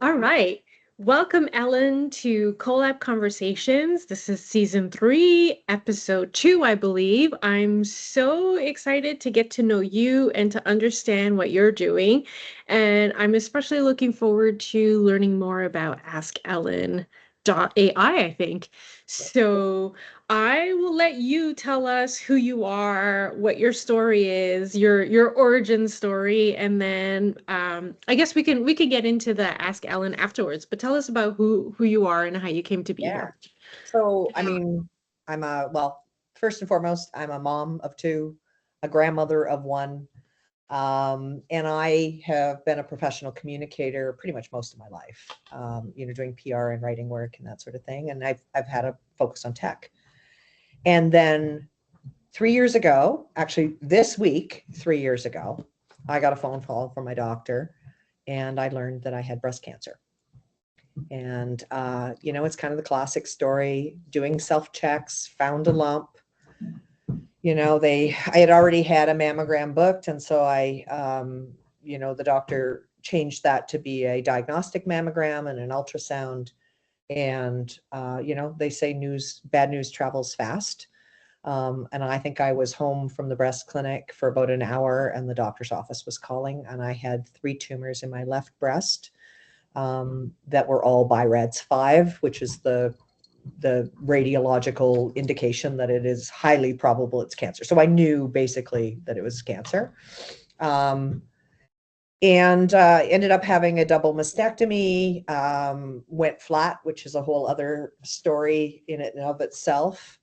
All right. Welcome, Ellen, to Collab Conversations. This is season 3, episode 2, I believe. I'm so excited to get to know you and to understand what you're doing. And I'm especially looking forward to learning more about AskEllyn.ai, I think. So I will let you tell us who you are, what your story is, your origin story, and then I guess we can get into the Ask Ellen afterwards. But tell us about who you are and how you came to be Yeah. here. So, I mean, well, first and foremost, I'm a mom of two, a grandmother of one, and I have been a professional communicator pretty much most of my life, doing PR and writing work and that sort of thing. And I've had a focus on tech. And then 3 years ago, actually this week, 3 years ago, I got a phone call from my doctor and I learned that I had breast cancer. And, it's kind of the classic story, doing self-checks, found a lump. I had already had a mammogram booked. And so the doctor changed that to be a diagnostic mammogram and an ultrasound. And, they say bad news travels fast. And I think I was home from the breast clinic for about an hour and the doctor's office was calling, and I had 3 tumors in my left breast that were all BI-RADS5, which is the radiological indication that it is highly probable it's cancer. So I knew basically that it was cancer. And ended up having a double mastectomy, went flat, which is a whole other story in and of itself.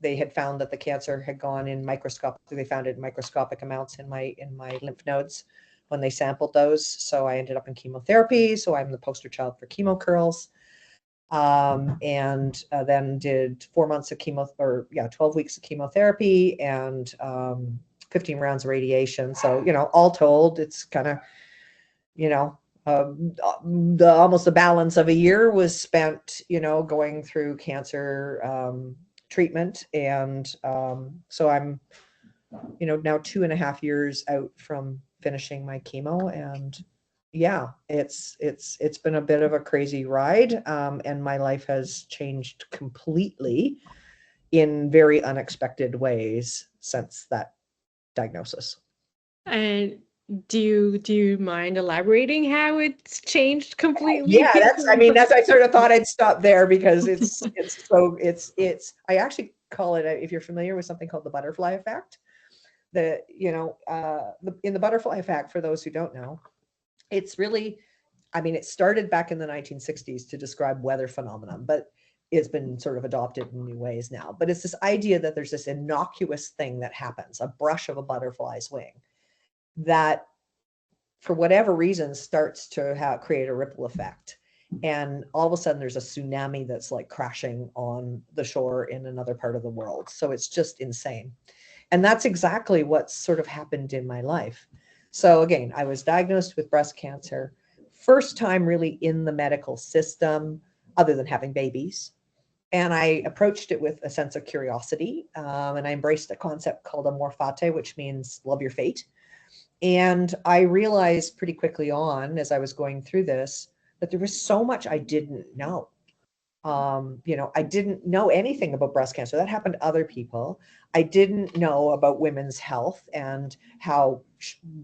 They had found that the cancer had gone in microscopic. They found it in microscopic amounts in my lymph nodes when they sampled those. So I ended up in chemotherapy. So I'm the poster child for chemo curls. And then did 4 months of 12 weeks of chemotherapy and 15 rounds of radiation. So, all told, it's kind of, almost the balance of a year was spent, going through cancer treatment. And so I'm, now 2.5 years out from finishing my chemo. And yeah, it's been a bit of a crazy ride. And my life has changed completely in very unexpected ways since that diagnosis. And do you mind elaborating how it's changed Yeah, completely? I sort of thought I'd stop there because I actually call it, if you're familiar with something called the butterfly effect, in the butterfly effect, for those who don't know, it's really, it started back in the 1960s to describe weather phenomenon, but it's been sort of adopted in new ways now. But it's this idea that there's this innocuous thing that happens, a brush of a butterfly's wing, that for whatever reason starts to create a ripple effect. And all of a sudden there's a tsunami that's like crashing on the shore in another part of the world. So it's just insane. And that's exactly what's sort of happened in my life. So again, I was diagnosed with breast cancer, first time really in the medical system, other than having babies. And I approached it with a sense of curiosity. And I embraced a concept called amor fati, which means love your fate. And I realized pretty quickly on, as I was going through this, that there was so much I didn't know. I didn't know anything about breast cancer. That happened to other people. I didn't know about women's health and how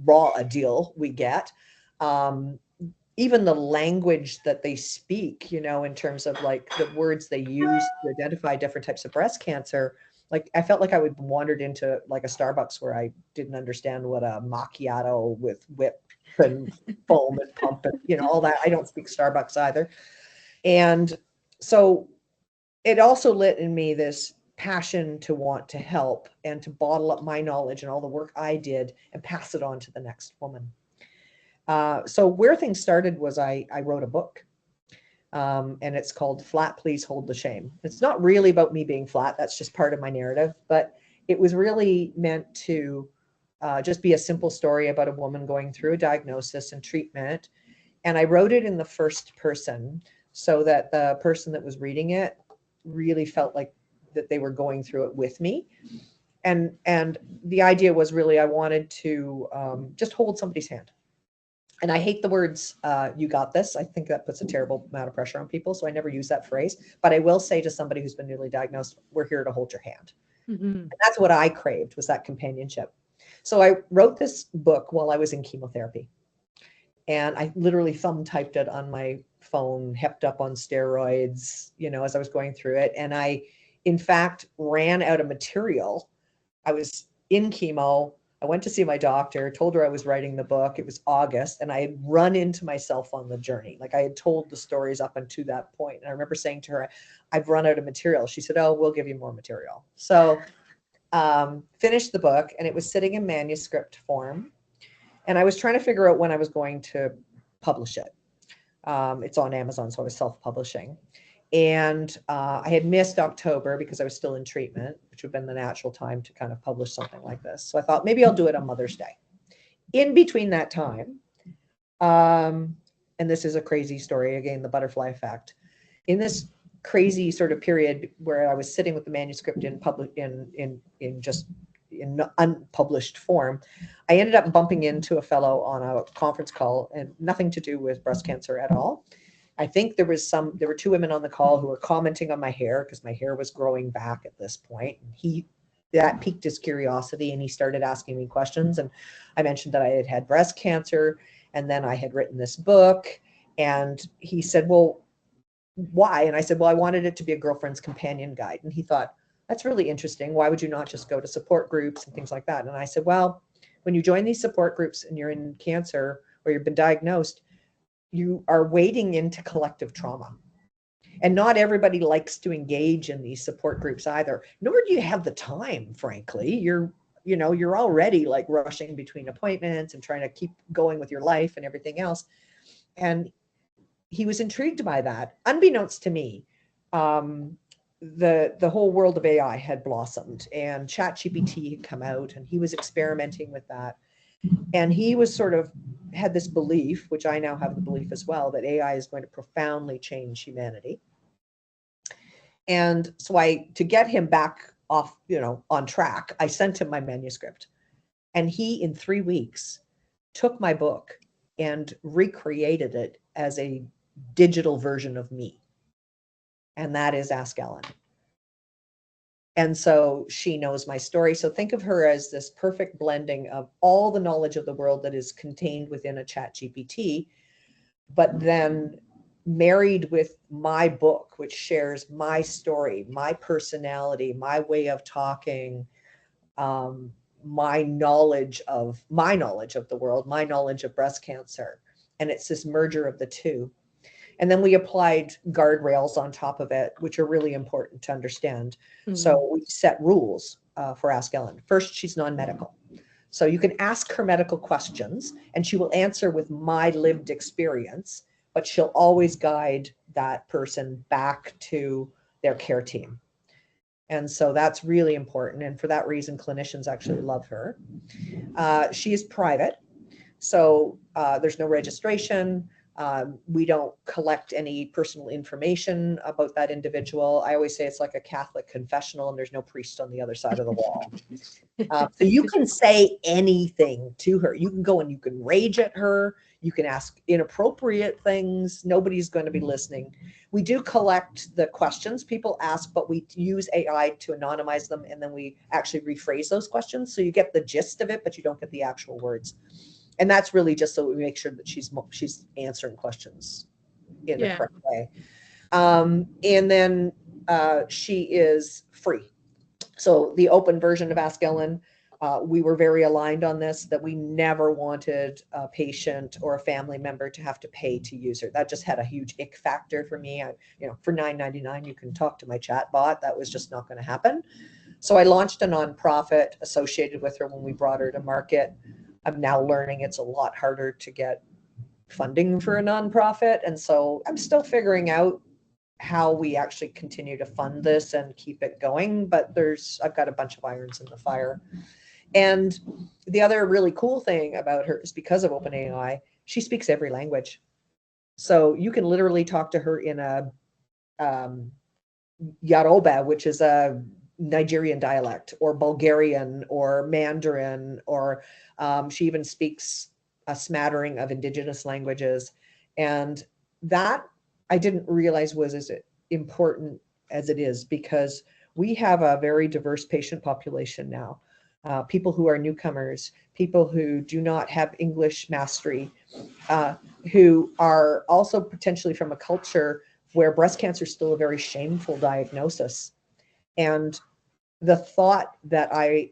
raw a deal we get. Um, Even the language that they speak, in terms of like the words they use to identify different types of breast cancer. Like I felt like I would wandered into like a Starbucks where I didn't understand what a macchiato with whip and foam and pump and all that. I don't speak Starbucks either. And so it also lit in me this passion to want to help and to bottle up my knowledge and all the work I did and pass it on to the next woman. So where things started was I wrote a book, and it's called Flat, Please Hold the Shame. It's not really about me being flat. That's just part of my narrative, but it was really meant to just be a simple story about a woman going through a diagnosis and treatment. And I wrote it in the first person so that the person that was reading it really felt like that they were going through it with me. And the idea was really I wanted to just hold somebody's hand. And I hate the words, you got this. I think that puts a terrible amount of pressure on people. So I never use that phrase. But I will say to somebody who's been newly diagnosed, we're here to hold your hand. Mhm. And that's what I craved, was that companionship. So I wrote this book while I was in chemotherapy. And I literally thumb typed it on my phone, hepped up on steroids, as I was going through it. And I, in fact, ran out of material. I was in chemo. I went to see my doctor, told her I was writing the book. It was August, and I had run into myself on the journey. Like, I had told the stories up until that point. And I remember saying to her, I've run out of material. She said, oh, we'll give you more material. So finished the book, and it was sitting in manuscript form. And I was trying to figure out when I was going to publish it. It's on Amazon, so I was self-publishing. And I had missed October because I was still in treatment, which would have been the natural time to kind of publish something like this. So I thought maybe I'll do it on Mother's Day. In between that time, and this is a crazy story, again, the butterfly effect. In this crazy sort of period where I was sitting with the manuscript in public, in just in unpublished form, I ended up bumping into a fellow on a conference call, and nothing to do with breast cancer at all. I think there were two women on the call who were commenting on my hair because my hair was growing back at this point. And that piqued his curiosity, and he started asking me questions. And I mentioned that I had had breast cancer, and then I had written this book. And he said, well, why? And I said, well, I wanted it to be a girlfriend's companion guide. And he thought, that's really interesting. Why would you not just go to support groups and things like that? And I said, well, when you join these support groups and you're in cancer or you've been diagnosed, you are wading into collective trauma. And not everybody likes to engage in these support groups either, nor do you have the time, frankly. You're already like rushing between appointments and trying to keep going with your life and everything else. And he was intrigued by that. Unbeknownst to me, the whole world of AI had blossomed, and ChatGPT had come out, and he was experimenting with that. And he was sort of had this belief, which I now have the belief as well, that AI is going to profoundly change humanity. And so to get him back off, on track, I sent him my manuscript. And he, in 3 weeks, took my book and recreated it as a digital version of me. And that is Ask Ellen. And so she knows my story. So think of her as this perfect blending of all the knowledge of the world that is contained within a ChatGPT, but then married with my book, which shares my story, my personality, my way of talking, my knowledge of the world, my knowledge of breast cancer. And it's this merger of the two. And then we applied guardrails on top of it, which are really important to understand. Mhm. So we set rules for Ask Ellen. First, she's non-medical. So you can ask her medical questions and she will answer with my lived experience, but she'll always guide that person back to their care team. And so that's really important. And for that reason, clinicians actually love her. She is private. So there's no registration. We don't collect any personal information about that individual. I always say it's like a Catholic confessional, and there's no priest on the other side of the wall. So you can say anything to her. You can go and you can rage at her. You can ask inappropriate things. Nobody's going to be listening. We do collect the questions people ask, but we use AI to anonymize them, and then we actually rephrase those questions. So you get the gist of it, but you don't get the actual words. And that's really just so we make sure that she's answering questions in the Yeah. correct way. And then she is free. So the open version of Ask Ellen, we were very aligned on this, that we never wanted a patient or a family member to have to pay to use her. That just had a huge ick factor for me. For $9.99, you can talk to my chat bot. That was just not going to happen. So I launched a nonprofit associated with her when we brought her to market. I'm now learning it's a lot harder to get funding for a nonprofit. And so I'm still figuring out how we actually continue to fund this and keep it going. But I've got a bunch of irons in the fire. And the other really cool thing about her is because of OpenAI, she speaks every language. So you can literally talk to her in a Yoruba, which is a Nigerian dialect, or Bulgarian, or Mandarin, or she even speaks a smattering of Indigenous languages. And that I didn't realize was as important as it is, because we have a very diverse patient population now. People who are newcomers, people who do not have English mastery, uh, who are also potentially from a culture where breast cancer is still a very shameful diagnosis. And the thought that I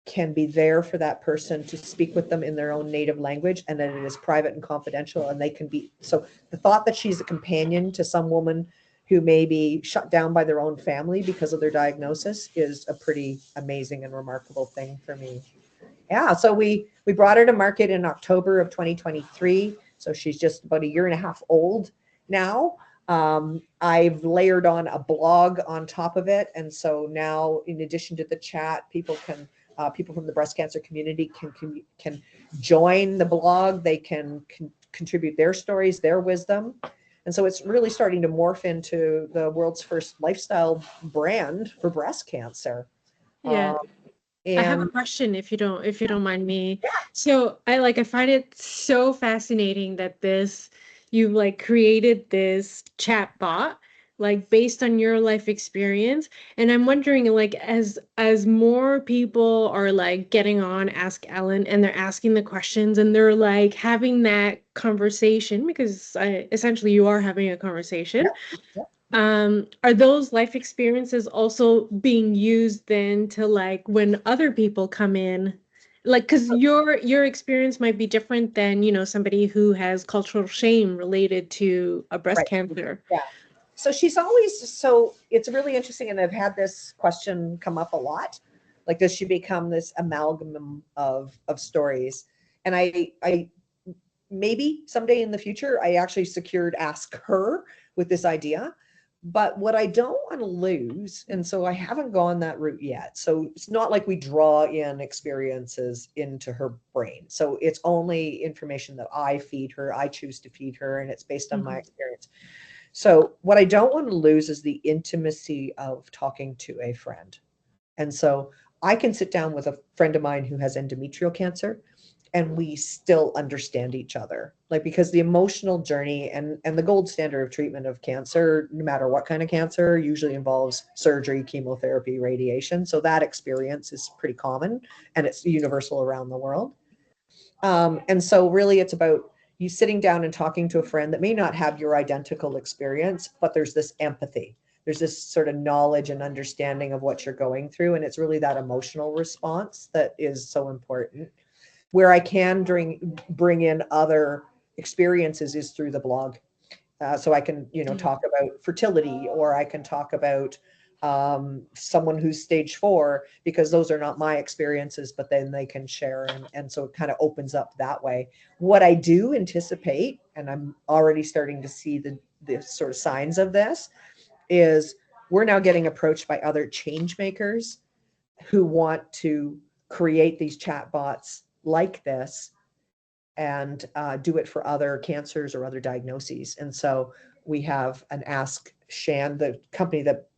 can be there for that person to speak with them in their own native language, and that it is private and confidential, and they can be, so the thought that she's a companion to some woman who may be shut down by their own family because of their diagnosis is a pretty amazing and remarkable thing for me. Yeah, so we brought her to market in October of 2023. So she's just about a year and a half old now. I've layered on a blog on top of it, and so now, in addition to the chat, people from the breast cancer community can join the blog. They can contribute their stories, their wisdom, and so it's really starting to morph into the world's first lifestyle brand for breast cancer. Yeah. Um, I have a and question if you don't mind me. So I find it so fascinating that you've like created this chat bot like based on your life experience. And I'm wondering like as more people are like getting on Ask Ellen and they're asking the questions and they're like having that conversation, because essentially you are having a conversation. yeah, yeah. Are those life experiences also being used then to like when other people come in, like because your experience might be different than somebody who has cultural shame related to a breast Right. cancer. Yeah. So she's always, so it's really interesting. And I've had this question come up a lot. Like, does she become this amalgam of stories? And I maybe someday in the future, I actually secured Ask Her with this idea. But what I don't want to lose, and so I haven't gone that route yet. So it's not like we draw in experiences into her brain. So it's only information that I feed her, I choose to feed her, and it's based on my Mhm. experience. So what I don't want to lose is the intimacy of talking to a friend. And so I can sit down with a friend of mine who has endometrial cancer, and we still understand each other. Like, because the emotional journey and the gold standard of treatment of cancer, no matter what kind of cancer, usually involves surgery, chemotherapy, radiation. So that experience is pretty common, and it's universal around the world. And so really it's about you sitting down and talking to a friend that may not have your identical experience, but there's this empathy. There's this sort of knowledge and understanding of what you're going through. And it's really that emotional response that is so important. Where I can bring in other experiences is through the blog. So I can, Yeah. talk about fertility, or I can talk about someone who's stage 4, because those are not my experiences, but then they can share. And so it kind of opens up that way. What I do anticipate, and I'm already starting to see the sort of signs of this, is we're now getting approached by other change makers who want to create these chatbots like this and do it for other cancers or other diagnoses. And so we have an Ask Shan, the company that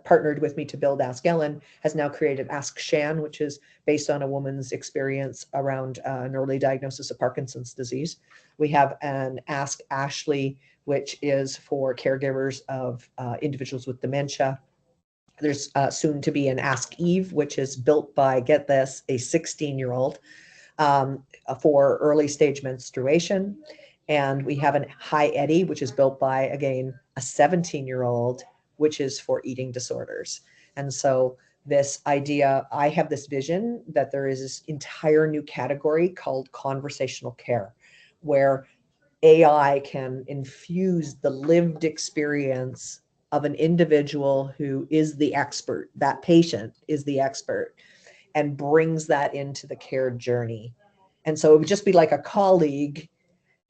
partnered with me to build Ask Ellen has now created Ask Shan, which is based on a woman's experience around an early diagnosis of Parkinson's disease. We have an Ask Ashley, which is for caregivers of individuals with dementia. There's soon to be an Ask Eve, which is built by, get this, a 16-year-old for early stage menstruation. And we have an Hi Eddie, which is built by, again, a 17-year-old, which is for eating disorders. And so this idea, I have this vision that there is this entire new category called conversational care, where AI can infuse the lived experience of an individual who is the expert, that patient is the expert, and brings that into the care journey. And so it would just be like a colleague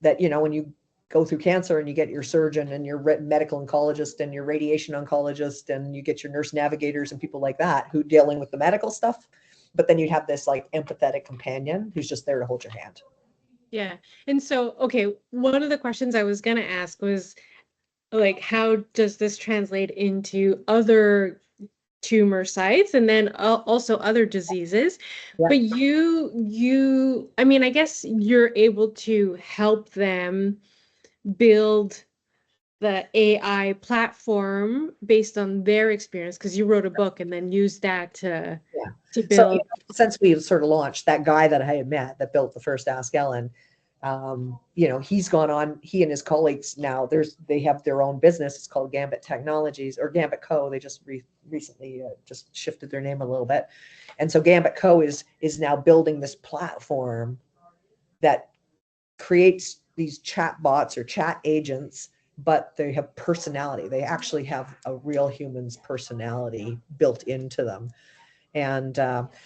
that, when you go through cancer and you get your surgeon and your medical oncologist and your radiation oncologist and you get your nurse navigators and people like that who dealing with the medical stuff. But then you'd have this like empathetic companion who's just there to hold your hand. Yeah. And so, okay, one of the questions I was gonna ask was like, how does this translate into other tumor sites, and then also other diseases. Yeah. But I mean, I guess you're able to help them build the AI platform based on their experience, because you wrote a book and then used that Yeah. to So, build. since we sort of launched, that guy that I had met that built the first Ask Ellen, he's gone on, he and his colleagues now, they have their own business. It's called Gambit Technologies or Gambit Co. They just recently just shifted their name a little bit. And so Gambit Co. is now building this platform that creates these chat bots or chat agents, but they have personality. They actually have a real human's personality built into them. And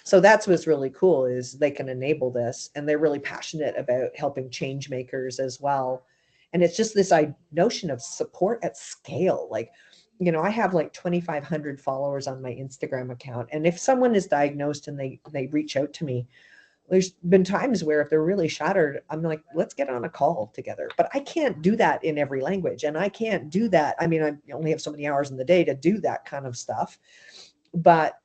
so that's what's really cool is they can enable this, and they're really passionate about helping change makers as well. And it's just this notion of support at scale. Like, I have like 2,500 followers on my Instagram account, and if someone is diagnosed and they reach out to me, there's been times where if they're really shattered, I'm like, let's get on a call together. But I can't do that in every language, and I can't do that. I mean, I only have so many hours in the day to do that kind of stuff. But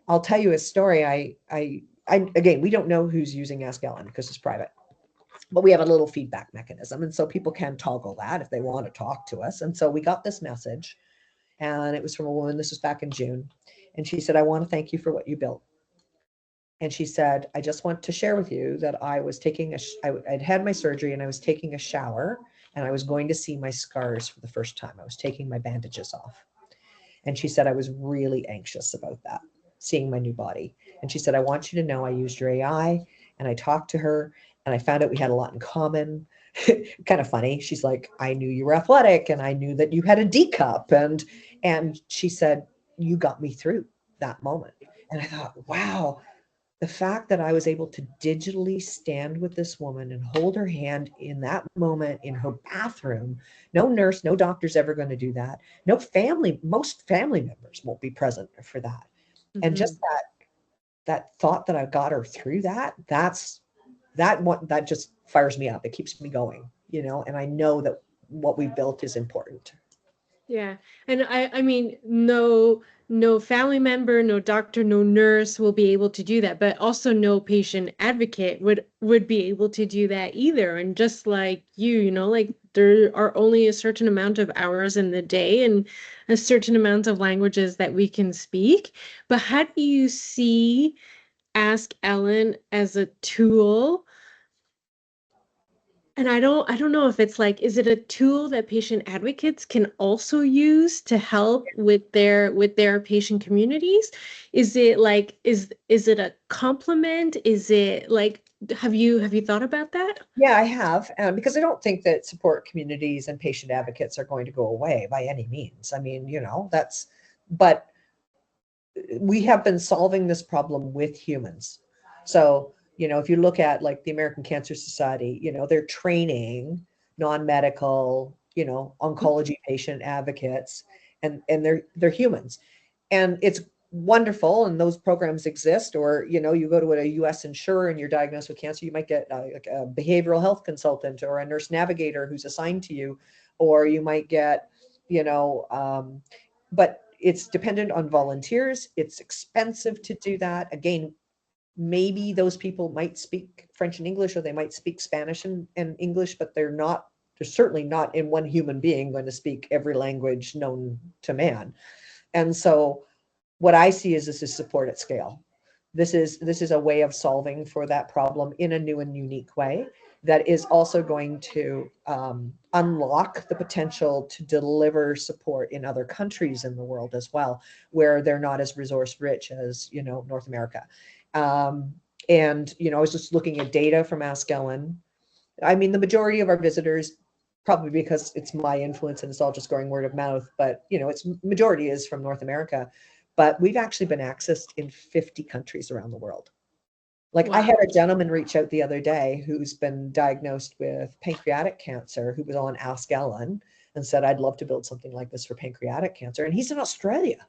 I'll tell you a story. Again, we don't know who's using Ask Ellen because it's private, but we have a little feedback mechanism, and so people can toggle that if they want to talk to us. And so we got this message, and it was from a woman. This was back in June, and she said, "I want to thank you for what you built." And she said, "I just want to share with you that I was taking I'd had my surgery, and I was taking a shower, and I was going to see my scars for the first time. I was taking my bandages off." And she said, "I was really anxious about that, seeing my new body." And she said, "I want you to know I used your AI, and I talked to her, and I found out we had a lot in common." Kind of funny. She's like, "I knew you were athletic, and I knew that you had a D cup." And she said, "You got me through that moment." And I thought, wow, the fact that I was able to digitally stand with this woman and hold her hand in that moment in her bathroom. No nurse, no doctor's ever going to do that. No family, most family members won't be present for that. And Hmm. just that thought that I got her through that just fires me up. It keeps me going, and I know that what we built is important. Yeah. And I mean, no family member, no doctor, no nurse will be able to do that, but also no patient advocate would be able to do that either. And just like like there are only a certain amount of hours in the day and a certain amount of languages that we can speak. But how do you see Ask Ellen as a tool? And I don't know if it's like, is it a tool that patient advocates can also use to help with their patient communities? Is it like, is it a complement? Is it like, have you thought about that? Yeah, I have, because I don't think that support communities and patient advocates are going to go away by any means. I mean, but we have been solving this problem with humans. So, if you look at like the American Cancer Society, they're training non-medical, oncology patient advocates, and they're humans. And it's wonderful, and those programs exist. Or you go to a US insurer and you're diagnosed with cancer, you might get like a behavioral health consultant or a nurse navigator who's assigned to you, or you might get you know but it's dependent on volunteers. It's expensive to do that. Again, maybe those people might speak French and English, or they might speak Spanish and English, but they're certainly not in one human being going to speak every language known to man. And so what I see is this is support at scale. This is a way of solving for that problem in a new and unique way that is also going to unlock the potential to deliver support in other countries in the world as well, where they're not as resource rich as North America. Um, and I was just looking at data from Ask Ellen. I mean, the majority of our visitors, probably because it's my influence and it's all just going word of mouth, but its majority is from North America. But we've actually been accessed in 50 countries around the world. Like, I had Wow. a gentleman reach out the other day who's been diagnosed with pancreatic cancer, who was on Ask Ellen and said, "I'd love to build something like this for pancreatic cancer." And he's in Australia.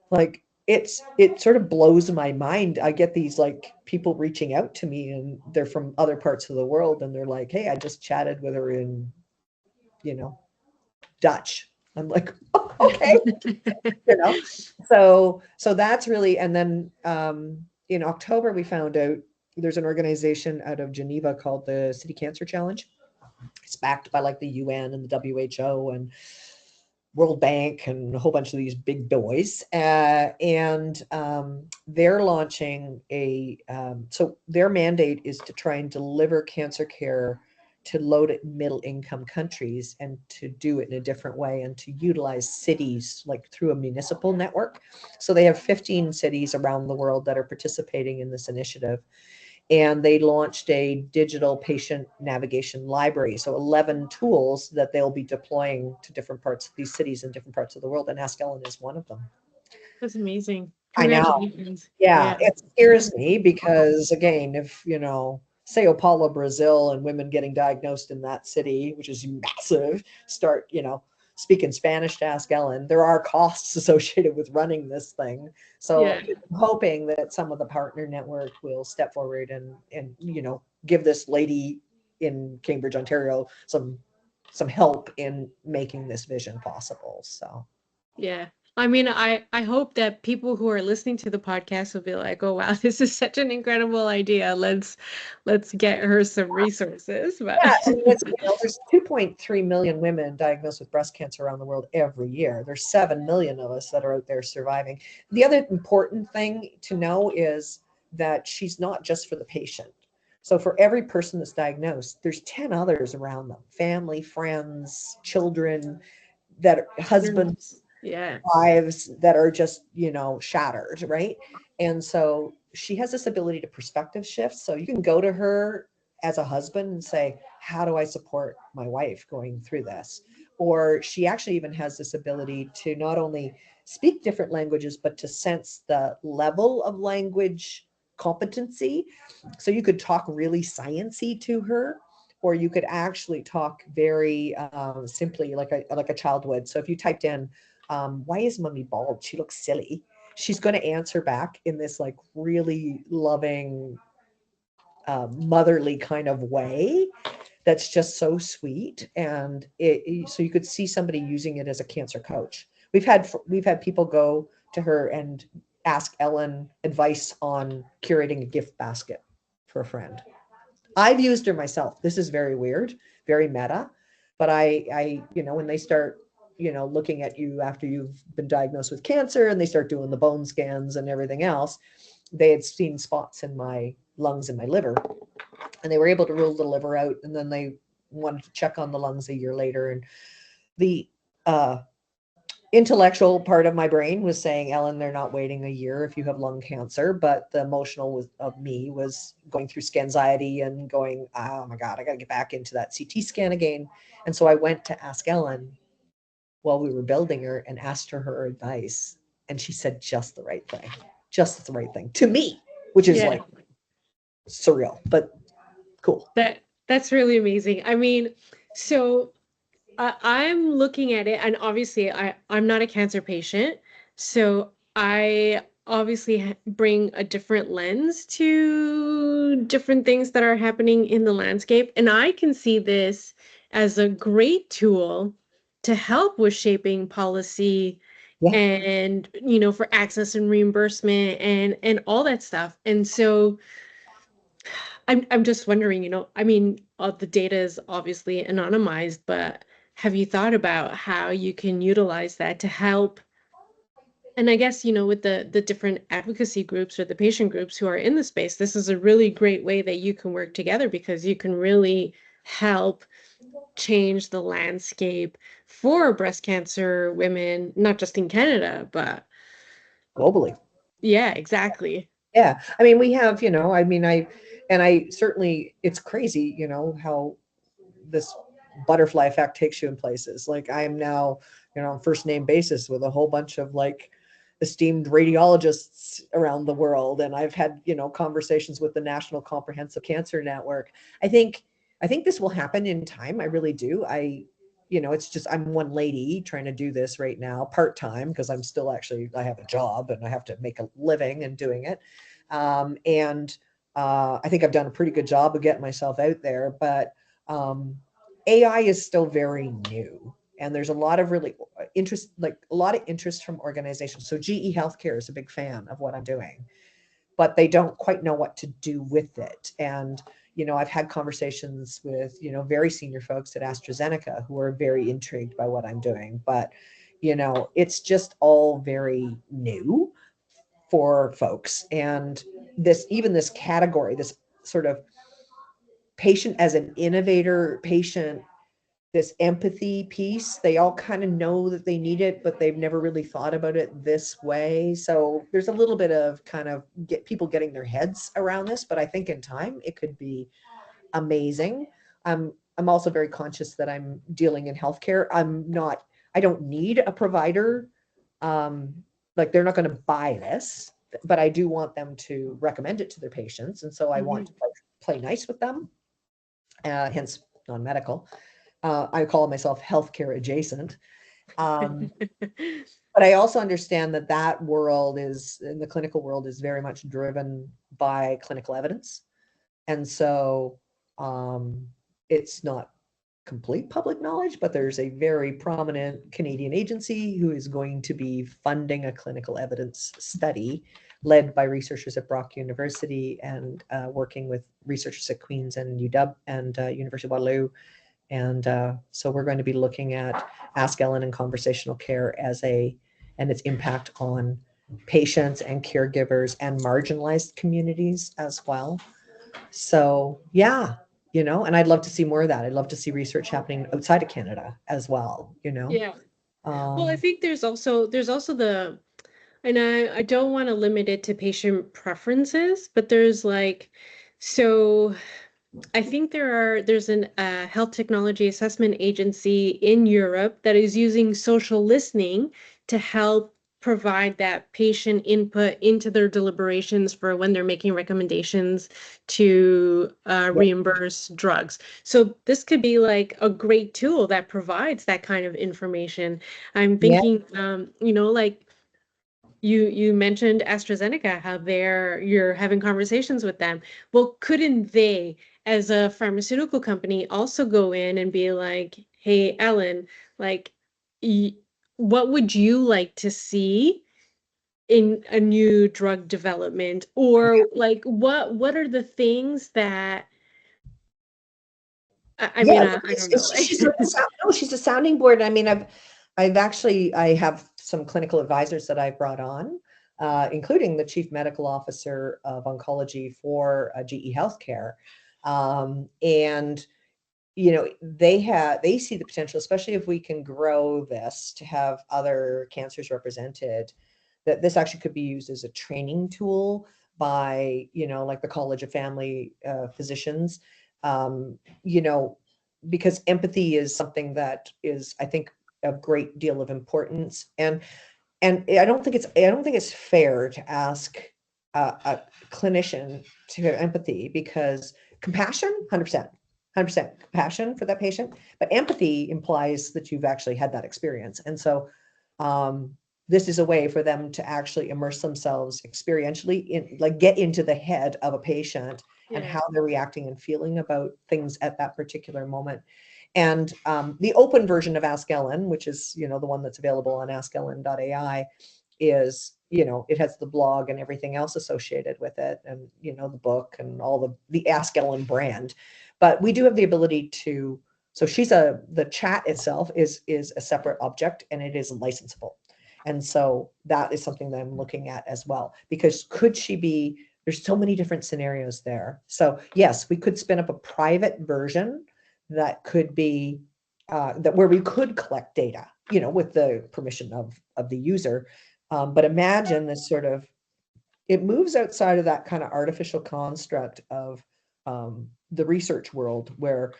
Like, it sort of blows my mind. I get these like people reaching out to me, and they're from other parts of the world, and they're like, "Hey, I just chatted with her in, you know, Dutch." I'm like, oh, okay, you know. So that's really, and then in October we found out there's an organization out of Geneva called the City Cancer Challenge. It's backed by like the UN and the WHO and World Bank and a whole bunch of these big boys. And they're launching so their mandate is to try and deliver cancer care to low to middle income countries and to do it in a different way and to utilize cities like through a municipal network. So they have 15 cities around the world that are participating in this initiative, and they launched a digital patient navigation library. So 11 tools that they'll be deploying to different parts of these cities in different parts of the world. And AskEllyn is one of them. That's amazing. I know. Congratulations. Yeah, Yeah. it scares me because again, if Sao Paulo, Brazil, and women getting diagnosed in that city, which is massive, start, speaking Spanish to AskEllyn, there are costs associated with running this thing. So Yeah. I'm hoping that some of the partner network will step forward and give this lady in Cambridge, Ontario, some help in making this vision possible. So Yeah. I mean, I hope that people who are listening to the podcast will be like, "Oh wow, this is such an incredible idea. Let's get her some resources." But yeah, I mean, there's 2.3 million women diagnosed with breast cancer around the world every year. There's 7 million of us that are out there surviving. The other important thing to know is that she's not just for the patient. So for every person that's diagnosed, there's 10 others around them, family, friends, children, that husbands, yeah. lives that are just shattered, right? And so she has this ability to perspective shift, so you can go to her as a husband and say, how do I support my wife going through this? Or she actually even has this ability to not only speak different languages but to sense the level of language competency. So you could talk really sciency to her, or you could actually talk very simply like a child would. So if you typed in, why is mommy bald? She looks silly. She's going to answer back in this like really loving, motherly kind of way that's just so sweet. And so you could see somebody using it as a cancer coach. We've had people go to her and ask Ellen advice on curating a gift basket for a friend. I've used her myself. This is very weird, very meta, but when they start, looking at you after you've been diagnosed with cancer and they start doing the bone scans and everything else, they had seen spots in my lungs and my liver, and they were able to rule the liver out. And then they wanted to check on the lungs a year later, and the uh, intellectual part of my brain was saying, Ellen, they're not waiting a year if you have lung cancer. But the emotional of me was going through anxiety and going, oh my God, I got to get back into that CT scan again. And so I went to ask Ellen while we were building her and asked her advice. And she said just the right thing, just the right thing to me, which is Yeah. like surreal, but cool. That's really amazing. I mean, so I'm looking at it, and obviously, I'm not a cancer patient, so I obviously bring a different lens to different things that are happening in the landscape, and I can see this as a great tool to help with shaping policy Yeah, and for access and reimbursement and all that stuff. And so I'm just wondering, I mean, the data is obviously anonymized, but have you thought about how you can utilize that to help? And I guess, with the different advocacy groups or the patient groups who are in the space, this is a really great way that you can work together because you can really help change the landscape for breast cancer women, not just in Canada, but globally. yeah, exactly. Yeah. I mean, we have, I certainly, it's crazy, how this butterfly effect takes you in places. Like I am now, on first name basis with a whole bunch of like esteemed radiologists around the world. And I've had, conversations with the National Comprehensive Cancer Network. I think, I think this will happen in time. I really do. It's just, I'm one lady trying to do this right now, part-time, because I'm still actually, I have a job and I have to make a living and doing it. And I think I've done a pretty good job of getting myself out there, but AI is still very new. And there's a lot of really, interest, like a lot of interest from organizations. So GE Healthcare is a big fan of what I'm doing, but they don't quite know what to do with it. And, I've had conversations with, very senior folks at AstraZeneca who are very intrigued by what I'm doing. But, it's just all very new for folks. And even this category, this sort of patient as an innovator, patient, this empathy piece, they all kind of know that they need it, but they've never really thought about it this way. So there's a little bit of kind of get people getting their heads around this, but I think in time it could be amazing. I'm also very conscious that I'm dealing in healthcare. I don't need a provider. Um, like they're not going to buy this, but I do want them to recommend it to their patients. And so I want to play nice with them, hence non-medical. I call myself healthcare adjacent. Um, but I also understand that world is, in the clinical world, is very much driven by clinical evidence. And so it's not complete public knowledge, but there's a very prominent Canadian agency who is going to be funding a clinical evidence study led by researchers at Brock University and working with researchers at Queen's and UW and University of Waterloo. And so we're going to be looking at AskEllyn and conversational care and its impact on patients and caregivers and marginalized communities as well. So yeah, and I'd love to see more of that. I'd love to see research happening outside of Canada as well, Yeah. Well, I Um, think there's also and I don't want to limit it to patient preferences, but so I think there's an health technology assessment agency in Europe that is using social listening to help provide that patient input into their deliberations for when they're making recommendations to yeah, reimburse drugs. So this could be like a great tool that provides that kind of information. I'm yeah, thinking, like you mentioned AstraZeneca, how you're having conversations with them. Well, couldn't they, as a pharmaceutical company, also go in and be like, "Hey, Ellen, like, y what would you like to see in a new drug development?" Or like, what are the things that I yeah. mean, No, I don't know, like, no, she's a sounding board. I mean, I have some clinical advisors that I've brought on, including the chief medical officer of oncology for GE Healthcare, and they see the potential, especially if we can grow this to have other cancers represented, that this actually could be used as a training tool by, like the College of Family Physicians, um, you know, because empathy is something that is, I think, a great deal of importance. And I don't think it's fair to ask a clinician to have empathy, because compassion, 100%, 100% compassion for that patient, but empathy implies that you've actually had that experience. And so um, this is a way for them to actually immerse themselves experientially in, like, get into the head of a patient and yeah, how they're reacting and feeling about things at that particular moment. And the open version of AskEllyn, which is, the one that's available on AskEllyn.ai, is, it has the blog and everything else associated with it, and, the book and all the AskEllyn brand. But we do have the ability to, so the chat itself is a separate object, and it is licensable. And so that is something that I'm looking at as well, because there's so many different scenarios there. So yes, we could spin up a private version that could be that where we could collect data, with the permission of the user. But imagine this sort of, it moves outside of that kind of artificial construct of the research world, where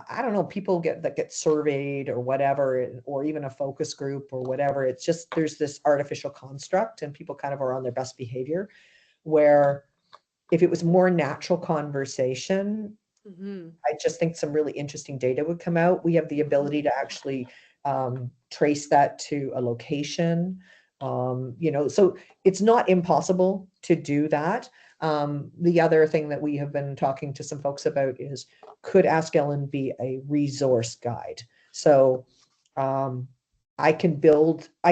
I don't know, people get surveyed or whatever, or even a focus group or whatever. It's just, there's this artificial construct and people kind of are on their best behavior, where if it was more natural conversation, hmm I just think some really interesting data would come out. We have the ability to actually trace that to a location. So it's not impossible to do that. The other thing that we have been talking to some folks about is, could AskEllyn be a resource guide? So I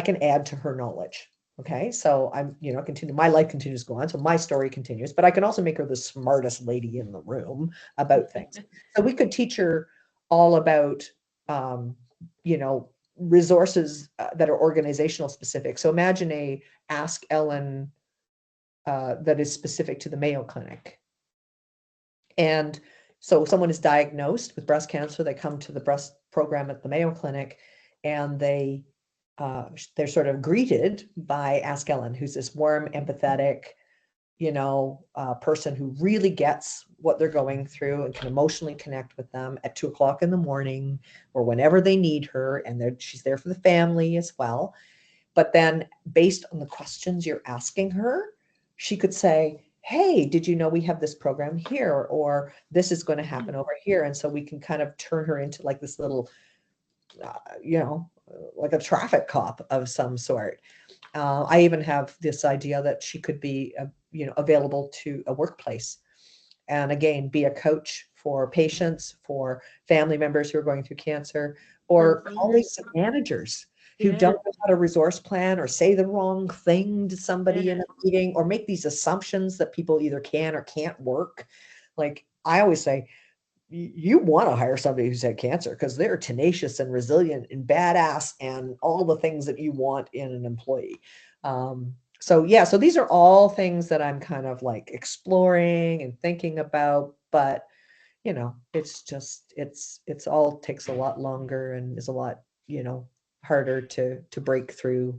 can add to her knowledge. Okay. So I'm, continue, my life continues to go on. So my story continues, but I can also make her the smartest lady in the room about things. So we could teach her all about, um, you know, resources that are organizational specific. So imagine a Ask Ellen that is specific to the Mayo Clinic. And so someone is diagnosed with breast cancer, they come to the breast program at the Mayo Clinic, and they're sort of greeted by Ask Ellen, who's this warm, empathetic, person who really gets what they're going through and can emotionally connect with them at 2 o'clock in the morning or whenever they need her. And she's there for the family as well. But then, based on the questions you're asking her, she could say, hey, did you know we have this program here? Or this is going to happen over here. And so we can kind of turn her into like this little, uh, you know, like a traffic cop of some sort. I even have this idea that she could be, available to a workplace, and again, be a coach for patients, for family members who are going through cancer, For or colleagues others. and managers who Yeah. don't know how to resource plan or say the wrong thing to somebody in Yeah. a meeting or make these assumptions that people either can or can't work. Like I always say, you want to hire somebody who's had cancer because they're tenacious and resilient and badass and all the things that you want in an employee. So yeah, so these are all things that I'm kind of like exploring and thinking about, but it's just it's all takes a lot longer and is a lot, harder to break through.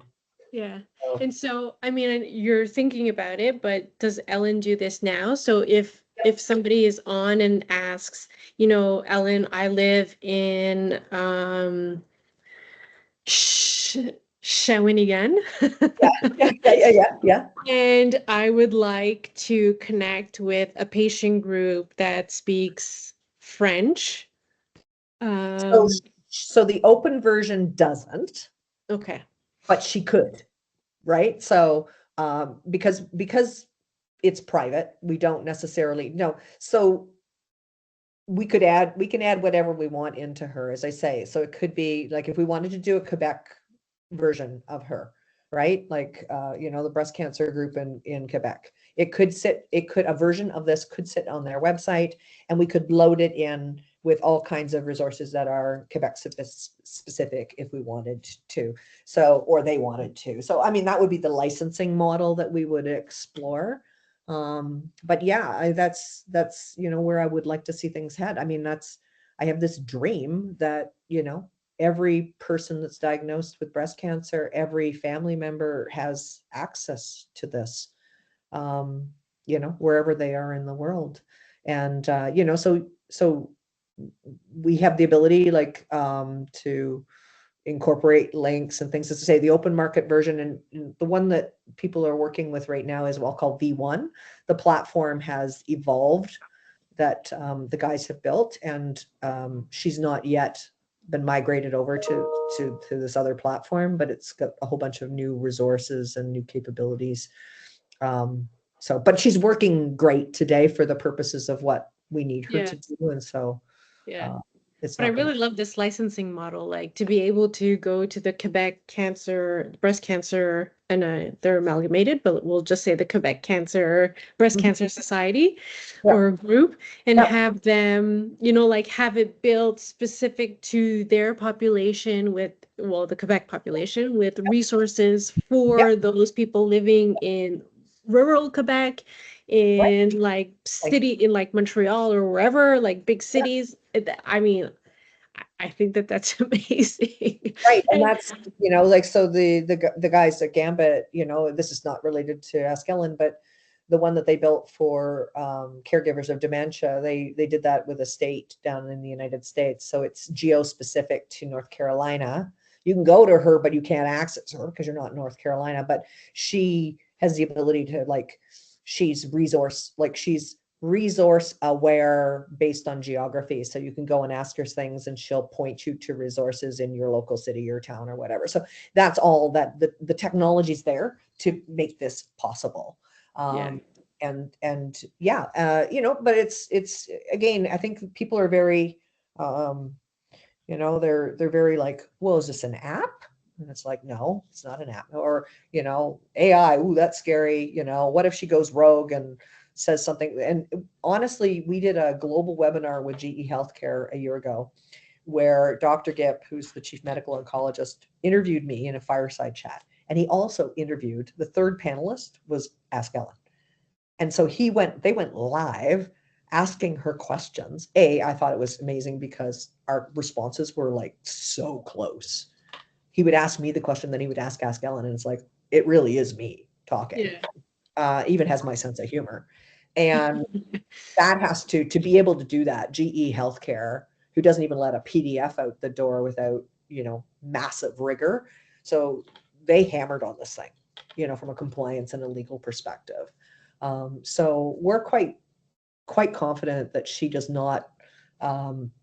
Yeah. So, And so, I mean, you're thinking about it, but does Ellen do this now? So if somebody is on and asks, Ellen, I live in Sh Shawinigan, yeah, yeah, yeah, yeah, yeah, yeah. and I would like to connect with a patient group that speaks French. So Um, so the open version doesn't, okay. but she could. Right? So because it's private, we don't necessarily know. So we can add whatever we want into her, as I say. So it could be like if we wanted to do a Quebec version of her, right? Like the breast cancer group in Quebec. A version of this could sit on their website, and we could load it in with all kinds of resources that are Quebec specific if we wanted to. So, or they wanted to. So, I mean, that would be the licensing model that we would explore. But yeah, that's where I would like to see things head. I mean, I have this dream that every person that's diagnosed with breast cancer, every family member has access to this, um, wherever they are in the world. And so we have the ability, like, to incorporate links and things. To say the open market version, and the one that people are working with right now is well called V1. The platform has evolved that the guys have built, and she's not yet been migrated over to this other platform, but it's got a whole bunch of new resources and new capabilities. But she's working great today for the purposes of what we need her Yeah. to do, and so Yeah. uh, it's But I not going to. really love this licensing model, like to be able to go to the Quebec Cancer, Breast Cancer, and they're amalgamated, but we'll just say the Quebec Cancer, Breast Cancer Society Yeah, or group, and yeah, have them, like have it built specific to their population with, well, the Quebec population with resources yeah, for those people living in rural Quebec, right. in like Like, city, in like Montreal or wherever, like big cities. I mean, I think that that's amazing. right, and And that's, like, so the guys at Gambit, this is not related to Ask Ellen, but the one that they built for caregivers of dementia, they did that with a state down in the United States, so it's geo-specific to North Carolina. You can go to her, but you can't access her because you're not in North Carolina. But she has the ability to, like, she's resource aware based on geography. So you can go and ask her things and she'll point you to resources in your local city or town or whatever. So that's all that the technology's there to make this possible. yeah, And yeah, but it's again, I think people are very, they're very like, well, is this an app? And it's like, no, it's not an app. Or, AI, ooh, that's scary. What if she goes rogue and says something? And honestly, we did a global webinar with GE Healthcare a year ago where Dr. Gipp, who's the chief medical oncologist, interviewed me in a fireside chat. And he also interviewed the third panelist was Ask Ellen. And so they went live asking her questions. I thought it was amazing because our responses were like so close. He would ask me the question, then he would Ask Ellen, and it's like, it really is me talking. Yeah. Even has my sense of humor. And that has to be able to do that. GE Healthcare, who doesn't even let a PDF out the door without, massive rigor. So they hammered on this thing, from a compliance and a legal perspective. So we're quite confident that she does not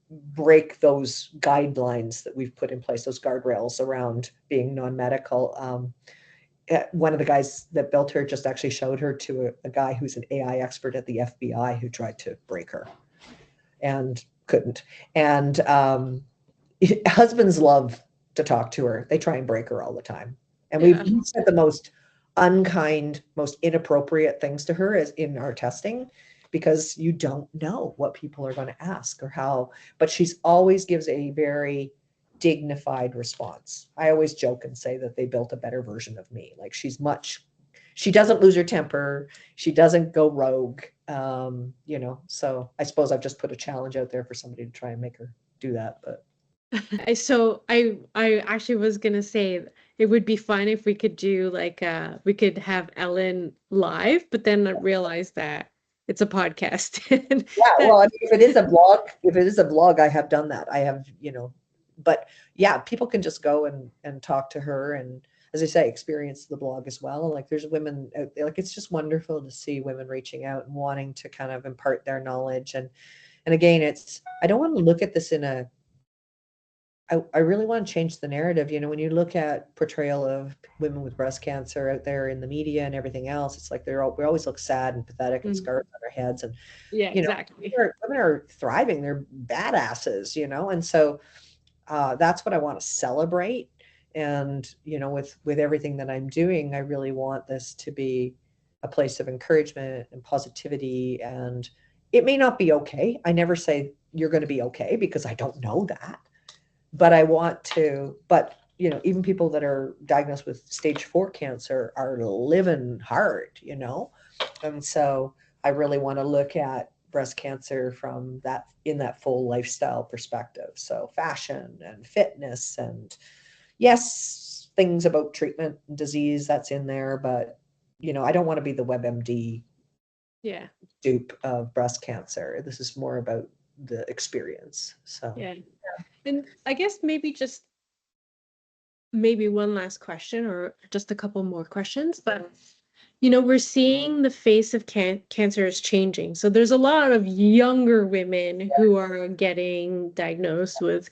break those guidelines that we've put in place, those guardrails around being non-medical. One of the guys that built her just actually showed her to a guy who's an AI expert at the FBI who tried to break her and couldn't. And husbands love to talk to her. They try and break her all the time. And we've Yeah. said the most unkind, most inappropriate things to her as in our testing because you don't know what people are going to ask or how, but she's always gives a very dignified response. I always joke and say that they built a better version of me. Like she doesn't lose her temper. She doesn't go rogue. So I suppose I've just put a challenge out there for somebody to try and make her do that, but I actually was gonna say it would be fun if we could do like we could have Ellen live, but then I realized that it's a podcast and yeah, that well, I mean, if it is a vlog, I have done that. I have, but yeah, people can just go and talk to her and, as I say, experience the blog as well. Like there's women out there, like it's just wonderful to see women reaching out and wanting to kind of impart their knowledge. And again, I don't want to look at this I really want to change the narrative. When you look at portrayal of women with breast cancer out there in the media and everything else, it's like we always look sad and pathetic and Mm, scars on our heads. And yeah, you know, exactly. women are thriving. They're badasses, and so that's what I want to celebrate. And with everything that I'm doing, I really want this to be a place of encouragement and positivity. And it may not be okay. I never say you're going to be okay because I don't know that, but I want to, but even people that are diagnosed with stage 4 cancer are living hard. And so I really want to look at breast cancer from that full lifestyle perspective. So fashion and fitness and yes, things about treatment and disease that's in there, but I don't want to be the WebMD Yeah, dupe of breast cancer. This is more about the experience. So yeah. And I guess maybe one last question or just a couple more questions, but we're seeing the face of cancer is changing. So there's a lot of younger women who are getting diagnosed with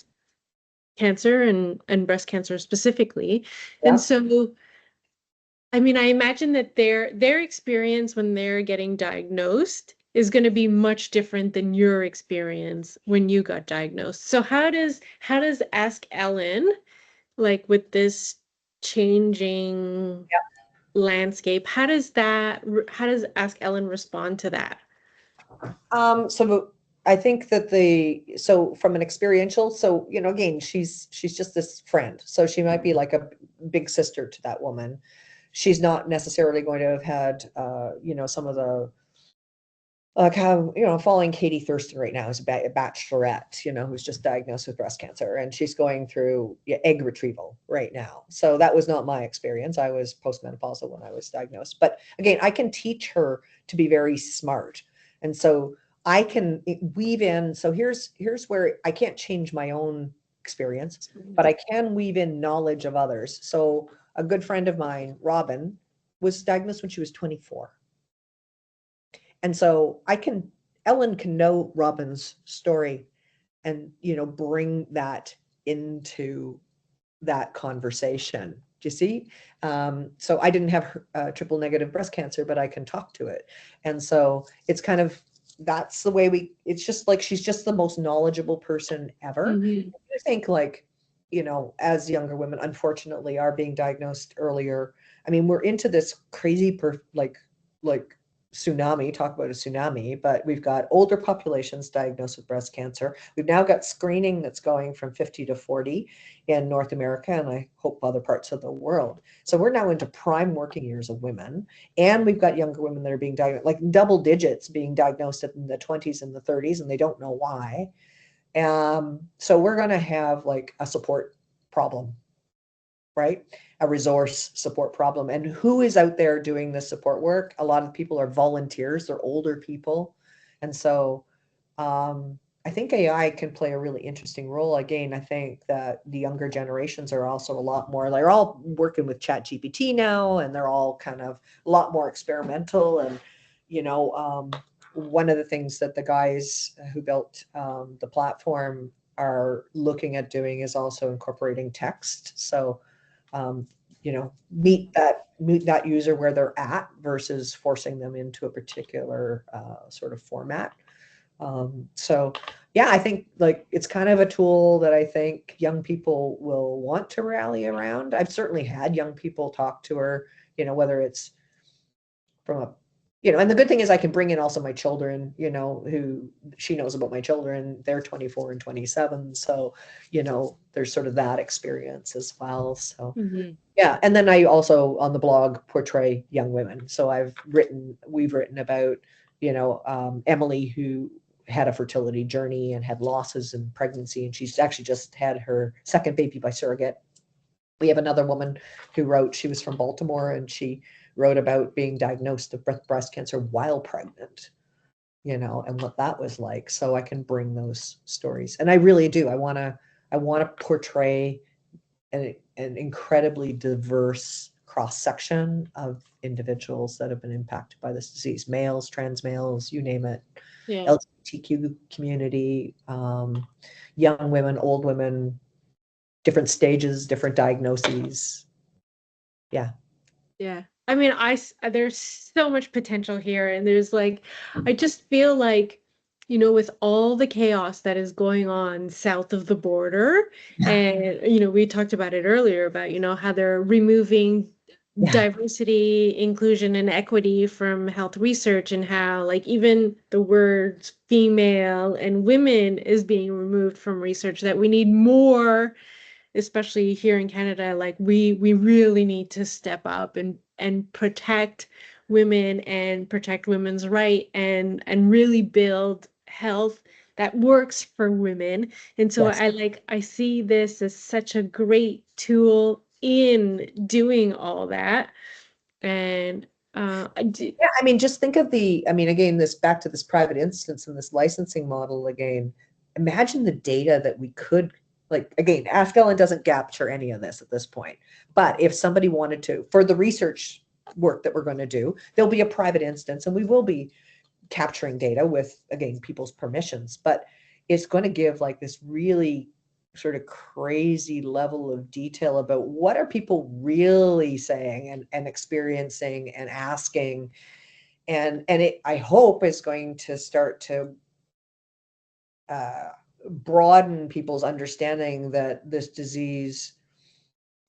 cancer and breast cancer specifically. And yeah. so I mean, I imagine that their experience when they're getting diagnosed is going to be much different than your experience when you got diagnosed. So how does Ask Ellen, like with this changing landscape, how does Ask Ellen respond to that? So I think that so from an experiential, so again, she's just this friend. So she might be like a big sister to that woman. She's not necessarily going to have had some of the like how following Katie Thurston right now is a bachelorette, who's just diagnosed with breast cancer, and she's going through egg retrieval right now. So that was not my experience. I was postmenopausal when I was diagnosed, but again, I can teach her to be very smart, and so I can weave in. So here's where I can't change my own experience, but I can weave in knowledge of others. So a good friend of mine, Robin, was diagnosed when she was 24. And so Ellen can know Robin's story and, bring that into that conversation. Do you see? So I didn't have triple negative breast cancer, but I can talk to it. And so it's kind of, that's the way it's just like, she's just the most knowledgeable person ever. Mhm. I think like, as younger women, unfortunately, are being diagnosed earlier. I mean, we're into this crazy, like tsunami, talk about a tsunami, but we've got older populations diagnosed with breast cancer. We've now got screening that's going from 50 to 40 in North America, and I hope other parts of the world. So we're now into prime working years of women. And we've got younger women that are being diagnosed, like double digits being diagnosed in the 20s and the 30s, and they don't know why. So we're going to have like a support problem, right? A resource support problem. And who is out there doing this support work? A lot of people are volunteers, they're older people. And so I think AI can play a really interesting role. Again, I think that the younger generations are also a lot more, they're all working with ChatGPT now, and they're all kind of a lot more experimental. And, one of the things that the guys who built the platform are looking at doing is also incorporating text. So, um, meet that user where they're at versus forcing them into a particular sort of format. So yeah, I think like it's kind of a tool that I think young people will want to rally around. I've certainly had young people talk to her, whether it's from a, and the good thing is I can bring in also my children, who she knows about my children. They're 24 and 27. So, there's sort of that experience as well. So Mhm. yeah, and then I also on the blog portray young women. So we've written about, Emily, who had a fertility journey and had losses in pregnancy, and she's actually just had her second baby by surrogate. We have another woman who wrote, she was from Baltimore, and she wrote about being diagnosed with breast cancer while pregnant, and what that was like. So I can bring those stories, and I really do. I want to portray an incredibly diverse cross section of individuals that have been impacted by this disease, males, trans males, you name it, Yeah. LGBTQ community, young women, old women, different stages, different diagnoses. Yeah. Yeah. I mean, there's so much potential here, and there's like, I just feel like, with all the chaos that is going on south of the border, Yeah. and we talked about it earlier about, how they're removing Yeah. diversity, inclusion, and equity from health research, and how like even the words female and women is being removed from research, that we need more, especially here in Canada, like we really need to step up and protect women and protect women's right and really build health that works for women. And so Yes. I see this as such a great tool in doing all that. And I do, Yeah, I mean, just think of again, this back to this private instance and this licensing model again. Imagine the data that we could, like, again, AskEllyn doesn't capture any of this at this point. But if somebody wanted to, for the research work that we're going to do, there'll be a private instance and we will be capturing data with, again, people's permissions. But it's going to give like this really sort of crazy level of detail about what are people really saying and experiencing and asking. And it, I hope, is going to start to uh, broaden people's understanding that this disease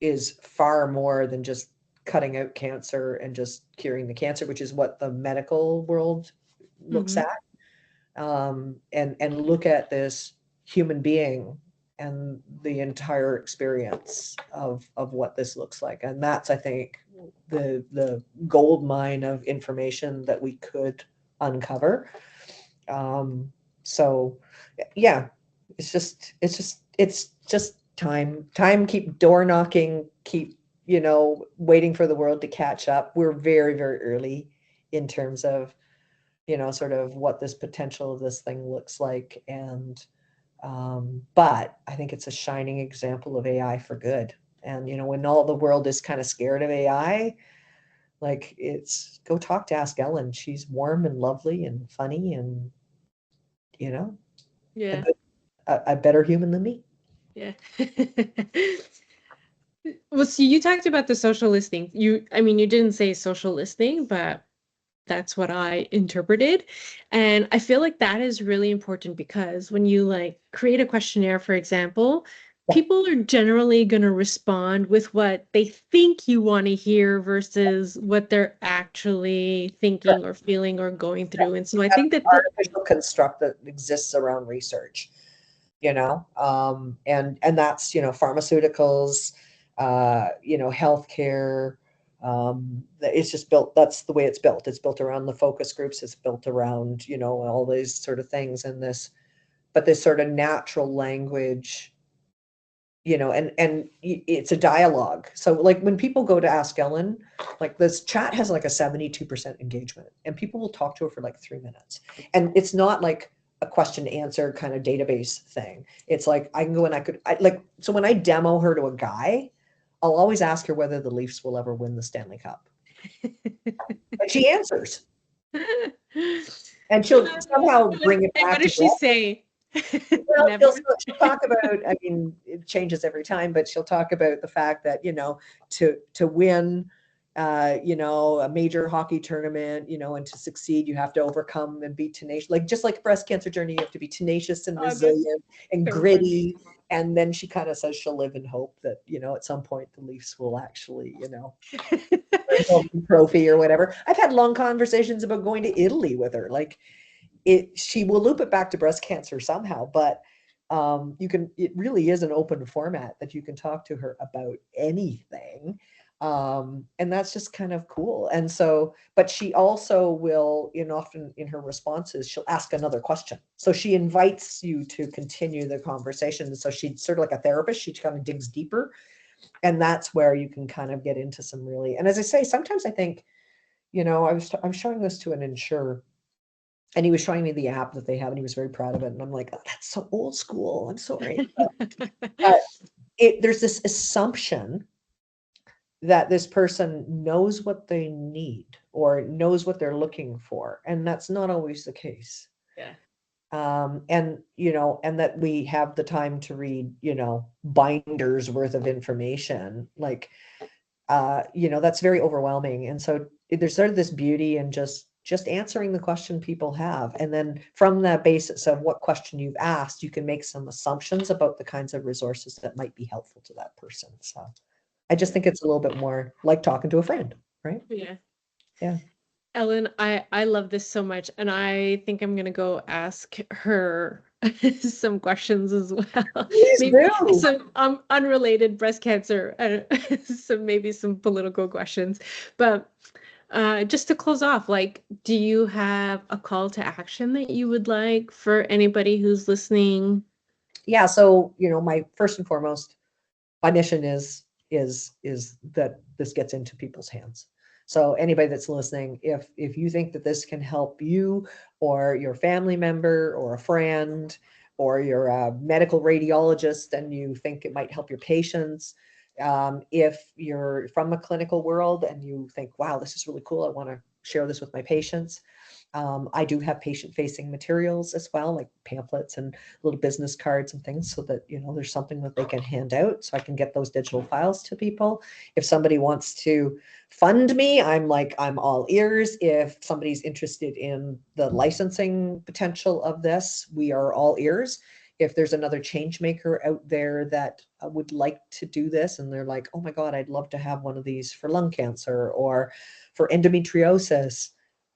is far more than just cutting out cancer and just curing the cancer, which is what the medical world looks mhm, at. And look at this human being and the entire experience of what this looks like. And that's, I think, the gold mine of information that we could uncover. So yeah, it's just time, keep door knocking, keep, waiting for the world to catch up. We're very, very early in terms of, sort of what this potential of this thing looks like. And but I think it's a shining example of AI for good. And when all the world is kind of scared of AI, like, it's go talk to Ask Ellen. She's warm and lovely and funny and, you know, a yeah, good a better human than me. yeah. Well, so you talked about the social listening. I mean, you didn't say social listening, but that's what I interpreted. And I feel like that is really important because when you like create a questionnaire, for example, people are generally going to respond with what they think you want to hear versus what they're actually thinking or feeling or going through. And so I think that Artificial construct that exists around research, and that's, pharmaceuticals, healthcare. It's just built, that's the way it's built. It's built around the focus groups. It's built around, all these sort of things, and but this sort of natural language, and it's a dialogue. So like when people go to Ask Ellen, like this chat has like a 72% engagement, and people will talk to her for like 3 minutes. And it's not like a question answer kind of database thing. It's like I can go and so when I demo her to a guy, I'll always ask her whether the Leafs will ever win the Stanley Cup. And she answers. And she'll somehow bring it and back what to does she say? Well, Never. she'll talk about, I mean, it changes every time, but she'll talk about the fact that, to win, a major hockey tournament, and to succeed, you have to overcome and be tenacious. Like just like breast cancer journey, you have to be tenacious and Oh, that's resilient and so funny. gritty. And then she kind of says she'll live in hope that, at some point the Leafs will actually, bring home the trophy or whatever. I've had long conversations about going to Italy with her. Like, she will loop it back to breast cancer somehow, but it really is an open format that you can talk to her about anything. And that's just kind of cool. And so, but she also will, often in her responses, she'll ask another question. So she invites you to continue the conversation. So she's sort of like a therapist. She kind of digs deeper. And that's where you can kind of get into some really, and as I say, sometimes I think, I'm showing this to an insurer, and he was showing me the app that they have, and he was very proud of it. And I'm like, oh, that's so old school. I'm sorry. But there's this assumption that this person knows what they need or knows what they're looking for. And that's not always the case. Yeah. And that we have the time to read, binders worth of information. Like, that's very overwhelming. And so there's sort of this beauty in just answering the question people have. And then from the basis of what question you've asked, you can make some assumptions about the kinds of resources that might be helpful to that person. So I just think it's a little bit more like talking to a friend, right? Yeah. Yeah. Ellen, I love this so much, and I think I'm gonna go ask her some questions as well. Please Maybe do. some unrelated breast cancer, maybe some political questions. But just to close off, like, do you have a call to action that you would like for anybody who's listening? Yeah. So, my first and foremost, my mission is that this gets into people's hands. So anybody that's listening, if you think that this can help you or your family member or a friend, or you're a medical radiologist and you think it might help your patients, if you're from a clinical world and you think, wow, this is really cool, I want to share this with my patients. I do have patient-facing materials as well, like pamphlets and little business cards and things, so that there's something that they can hand out, so I can get those digital files to people. If somebody wants to fund me, I'm all ears. If somebody's interested in the licensing potential of this, we are all ears. If there's another change maker out there that would like to do this, and they're like, oh my God, I'd love to have one of these for lung cancer or for endometriosis,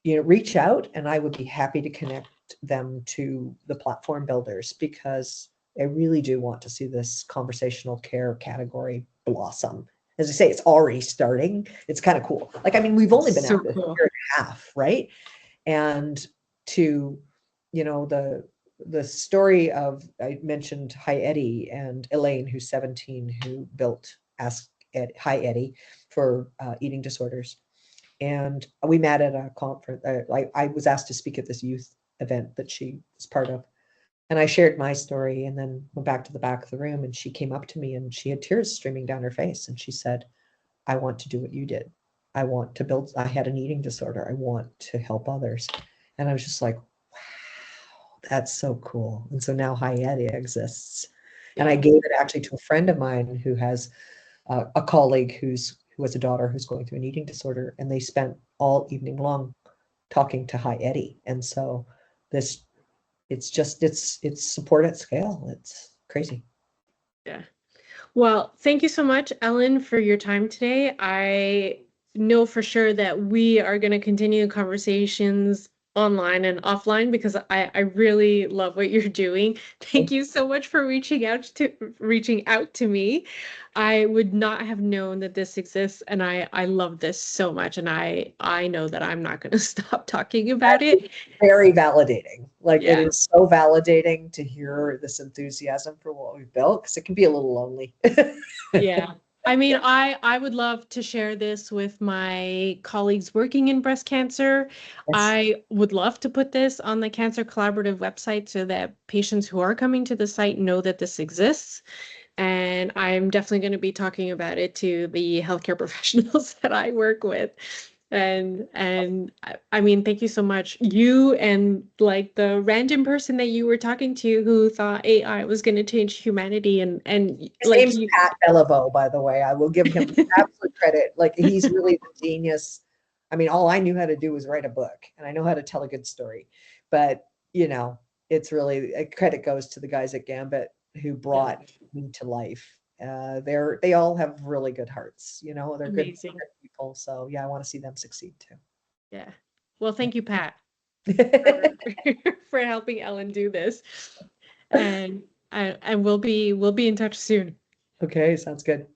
reach out, and I would be happy to connect them to the platform builders, because I really do want to see this conversational care category blossom. As I say, it's already starting. It's kind of cool. Like, I mean, we've only been So at this a cool. year and a half, right? And to, the story of, I mentioned Hi Eddie and Elaine, who's 17, who built Hi Eddie for eating disorders. And we met at a conference. I was asked to speak at this youth event that she was part of. And I shared my story, and then went back to the back of the room, and she came up to me and she had tears streaming down her face. And she said, I want to do what you did. I want to build, I had an eating disorder. I want to help others. And I was just like, wow, that's so cool. And so now Hayati exists. And I Yeah. gave it actually to a friend of mine who has a colleague who has a daughter who's going through an eating disorder, and they spent all evening long talking to Hi Eddie. And so this, it's support at scale. It's crazy. Yeah. Well, thank you so much, Ellen, for your time today. I know for sure that we are going to continue conversations online and offline because I really love what you're doing. Thank you so much for reaching out to me. I would not have known that this exists, and I love this so much, and I know that I'm not going to stop talking about it. Very validating. Like it Yeah. is so validating to hear this enthusiasm for what we've built because it can be a little lonely. Yeah. I mean, I would love to share this with my colleagues working in breast cancer. Yes. I would love to put this on the Cancer Collaborative website so that patients who are coming to the site know that this exists. And I'm definitely going to be talking about it to the healthcare professionals that I work with. And I mean, thank you so much. You and like the random person that you were talking to who thought AI was going to change humanity and His like name's you. Pat Beliveau, by the way. I will give him absolute credit. Like he's really the genius. I mean, all I knew how to do was write a book, and I know how to tell a good story. But you know, it's really credit goes to the guys at Gambit who Yeah, brought me to life. They all have really good hearts. They're amazing. good people. So yeah, I want to see them succeed too. Yeah. Well, thank you, Pat, Yeah. for for helping Ellen do this. And we'll be in touch soon. Okay, sounds good.